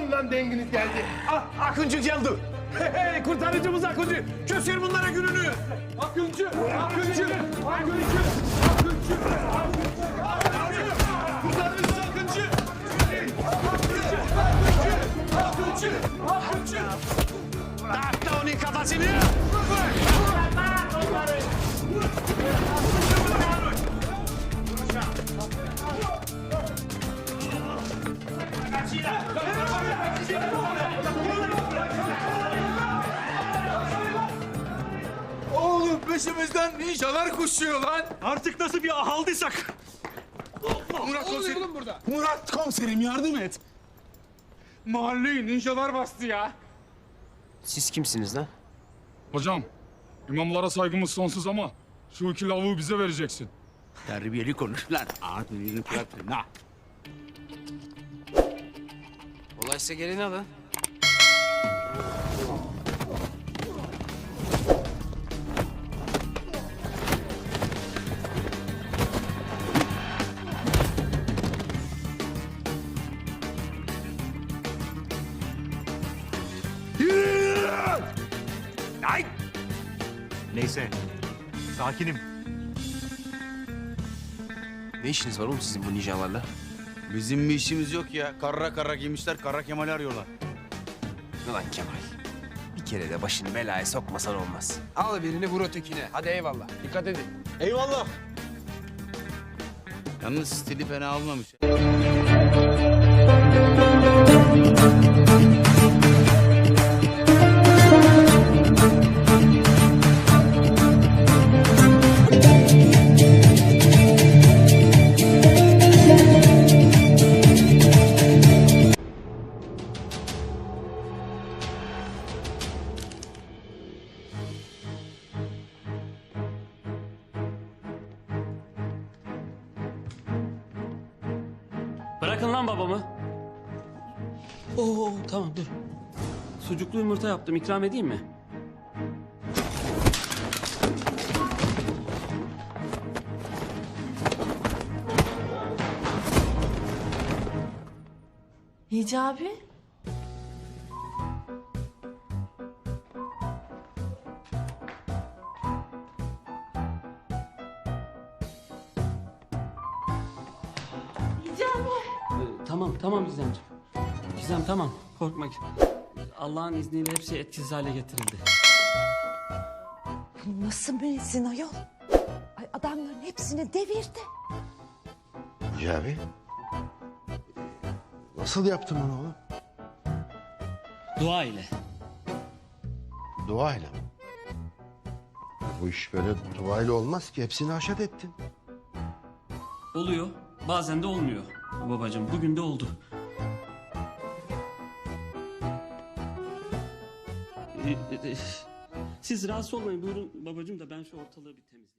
sonundan denginiz geldi. Akıncı geldi. Hey, kurtarıcımız Akıncı. Göster bunlara gününü. Akıncı, Akıncı, Akıncı, Akıncı, kurtarıcımız Akıncı. Akıncı, Akıncı. Dağıt da onun kafasını. Oğlum peşimizden ninjalar koşuyor lan. Artık nasıl bir ahaldıysak. Murat komiserim. Oğlum burada. Murat komiserim yardım et. Mahalleyi ninjalar bastı ya. Siz kimsiniz lan? Hocam, imamlara saygımız sonsuz ama şu iki lavuğu bize vereceksin. Terbiyeli konuş lan. Ağzını bırakın ha. Olaysa gelin alın. Neyse, sakinim. Ne işiniz var oğlum sizin bu ninjalarla? Bizim bir işimiz yok ya. Kara giymişler, Kara Kemal'i arıyorlar. Ulan Kemal. Bir kere de başını belaya sokmasan olmaz. Al birini vur ötekine. Hadi eyvallah. Dikkat edin. Eyvallah. Yalnız stili fena olmamış. Bırakın lan babamı. Oo tamam dur. Sucuklu yumurta yaptım, ikram edeyim mi? Hicabi? Tamam Gizemciğim. Gizem tamam, korkma. Allah'ın izniyle hepsi etkisiz hale getirildi. Nasıl müezzin ayol? Ay adamların hepsini devirdi. Hicabi. Nasıl yaptın onu oğlum? Dua ile. Duayla mı? Bu iş böyle duayla olmaz ki. Hepsini haşat ettin. Oluyor, bazen de olmuyor. Babacığım bugün de oldu. Siz rahatsız olmayın, buyurun babacığım da ben şu ortalığı bir temizleyeyim.